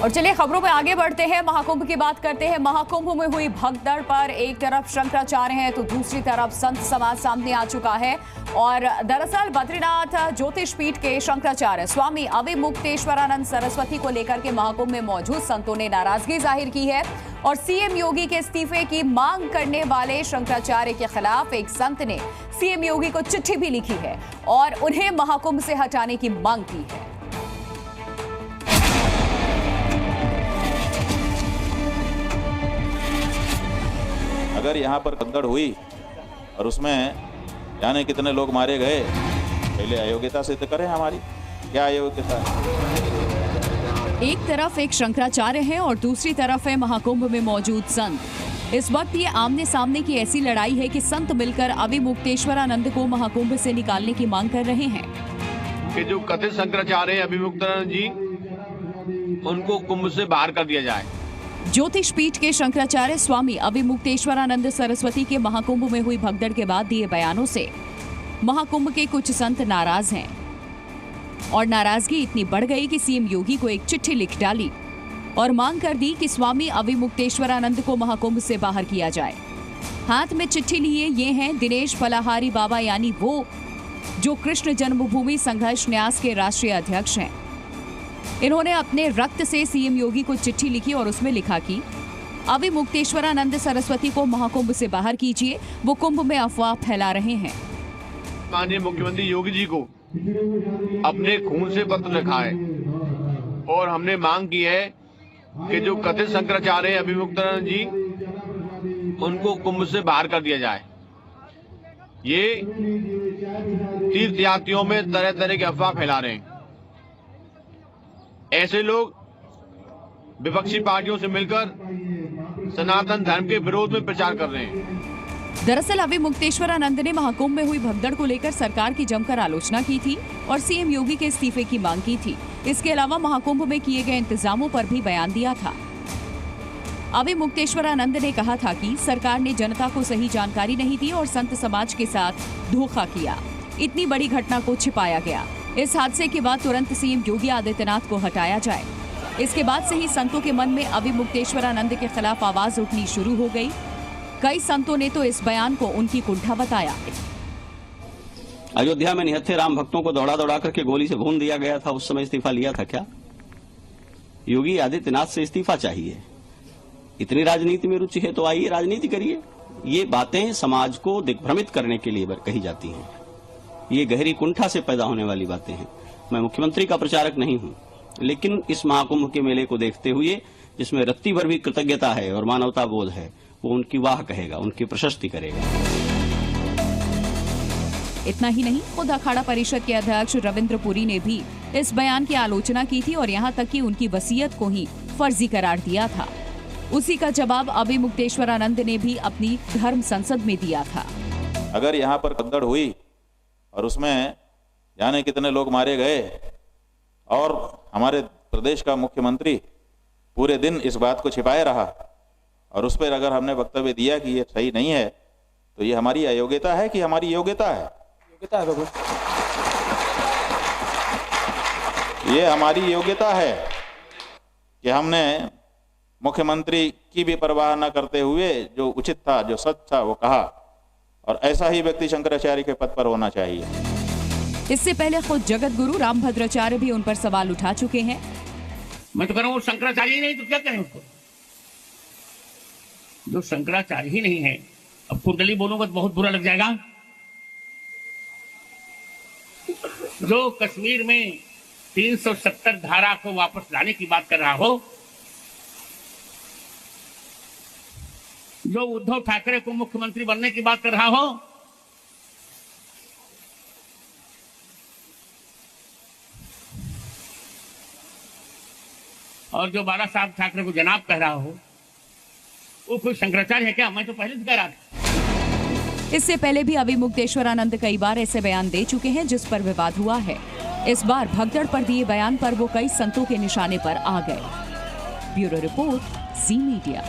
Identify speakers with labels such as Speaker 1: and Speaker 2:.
Speaker 1: और चलिए खबरों में आगे बढ़ते हैं, महाकुंभ की बात करते हैं। महाकुंभ में हुई भगदड़ पर एक तरफ शंकराचार्य हैं तो दूसरी तरफ संत समाज सामने आ चुका है। और दरअसल बद्रीनाथ ज्योतिष पीठ के शंकराचार्य स्वामी अविमुक्तेश्वरानंद सरस्वती को लेकर के महाकुंभ में मौजूद संतों ने नाराजगी जाहिर की है और सीएम योगी के इस्तीफे की मांग करने वाले शंकराचार्य के खिलाफ एक संत ने सीएम योगी को चिट्ठी भी लिखी है और उन्हें महाकुंभ से हटाने की मांग की है।
Speaker 2: अगर यहाँ पर भगदड़ हुई और उसमें जाने कितने लोग मारे गए, पहले अयोग्यता सिद्ध करें हमारी क्या अयोग्यता है।
Speaker 1: एक तरफ एक शंकराचार्य है और दूसरी तरफ है महाकुंभ में मौजूद संत। इस वक्त ये आमने सामने की ऐसी लड़ाई है कि संत मिलकर अविमुक्तेश्वरानंद को महाकुंभ से निकालने की मांग कर रहे हैं
Speaker 3: कि जो कथित शंकराचार्य हैं अविमुक्तानंद जी, उनको कुंभ से बाहर कर दिया जाए।
Speaker 1: ज्योतिष पीठ के शंकराचार्य स्वामी अविमुक्तेश्वरानंद सरस्वती के महाकुंभ में हुई भगदड़ के बाद दिए बयानों से महाकुंभ के कुछ संत नाराज हैं और नाराजगी इतनी बढ़ गई कि सीएम योगी को एक चिट्ठी लिख डाली और मांग कर दी कि स्वामी अविमुक्तेश्वरानंद को महाकुंभ से बाहर किया जाए। हाथ में चिट्ठी लिए ये हैं दिनेश फलाहारी बाबा, यानी वो जो कृष्ण जन्मभूमि संघर्ष न्यास के राष्ट्रीय अध्यक्ष हैं। इन्होंने अपने रक्त से सीएम योगी को चिट्ठी लिखी और उसमें लिखा कि अविमुक्तेश्वरानंद सरस्वती को महाकुंभ से बाहर कीजिए, वो कुंभ में अफवाह फैला रहे हैं।
Speaker 3: माननीय मुख्यमंत्री योगी जी को अपने खून से पत्र लिखा है और हमने मांग की है कि जो कथित शंकराचार्य अविमुक्तानंद जी, उनको कुंभ से बाहर कर दिया जाए। ये तीर्थयात्रियों में तरह तरह की अफवाह फैला रहे हैं। ऐसे लोग विपक्षी पार्टियों से मिलकर सनातन धर्म के विरोध में प्रचार कर रहे हैं।
Speaker 1: दरअसल अविमुक्तेश्वरानंद ने महाकुंभ में हुई भगदड़ को लेकर सरकार की जमकर आलोचना की थी और सीएम योगी के इस्तीफे की मांग की थी। इसके अलावा महाकुंभ में किए गए इंतजामों पर भी बयान दिया था। अविमुक्तेश्वरानंद ने कहा था कि सरकार ने जनता को सही जानकारी नहीं दी और संत समाज के साथ धोखा किया। इतनी बड़ी घटना को छिपाया गया। इस हादसे के बाद तुरंत सीएम योगी आदित्यनाथ को हटाया जाए। इसके बाद से ही संतों के मन में अविमुक्तेश्वरानंद के खिलाफ आवाज उठनी शुरू हो गई। कई संतों ने तो इस बयान को उनकी कुंठा बताया।
Speaker 4: अयोध्या में निहत्थे राम भक्तों को दौड़ा दौड़ा करके गोली से भून दिया गया था, उस समय इस्तीफा लिया था क्या? योगी आदित्यनाथ से इस्तीफा चाहिए। इतनी राजनीति में रुचि है तो आइए राजनीति करिए। ये बातें समाज को दिग्भ्रमित करने के लिए कही जाती हैं। ये गहरी कुंठा से पैदा होने वाली बातें हैं। मैं मुख्यमंत्री का प्रचारक नहीं हूं, लेकिन इस महाकुंभ के मेले को देखते हुए जिसमें रत्ती भर भी कृतज्ञता है और मानवता बोध है, वो उनकी वाह कहेगा, उनकी प्रशस्ति करेगा।
Speaker 1: इतना ही नहीं, खुद अखाड़ा परिषद के अध्यक्ष रविंद्र पुरी ने भी इस बयान की आलोचना की थी और यहाँ तक कि उनकी वसीयत को ही फर्जी करार दिया था। उसी का जवाब अविमुक्तेश्वरानंद ने भी अपनी धर्म संसद में दिया था।
Speaker 2: अगर यहाँ पर भगदड़ हुई और उसमें जाने कितने लोग मारे गए और हमारे प्रदेश का मुख्यमंत्री पूरे दिन इस बात को छिपाए रहा और उस पर अगर हमने वक्तव्य दिया कि ये सही नहीं है, तो ये हमारी अयोग्यता है कि हमारी योग्यता है? योग्यता है। ये हमारी योग्यता है कि हमने मुख्यमंत्री की भी परवाह न करते हुए जो उचित था, जो सच था, वो कहा। और ऐसा ही व्यक्ति शंकराचार्य के पद पर होना चाहिए।
Speaker 1: इससे पहले खुद जगत गुरु रामभद्राचार्य भी उन पर सवाल उठा चुके हैं।
Speaker 5: मैं तो कह रहा हूँ शंकराचार्य ही नहीं तो क्या करें उसको? जो शंकराचार्य ही नहीं है, अब कुंडली बोलूंगा तो बहुत बुरा लग जाएगा। जो कश्मीर में 370 धारा को वापस लाने की बात कर रहा हो, जो उद्धव ठाकरे को मुख्यमंत्री बनने की बात कर रहा हो, और जो बाला साहब ठाकरे को जनाब कह रहा हो, वो कोई शंकराचार्य है क्या? मैं तो पहले से कह रहा था।
Speaker 1: इससे पहले भी अविमुक्तेश्वरानंद कई बार ऐसे बयान दे चुके हैं जिस पर विवाद हुआ है। इस बार भगदड़ पर दिए बयान पर वो कई संतों के निशाने पर आ गए। ब्यूरो रिपोर्ट, जी मीडिया।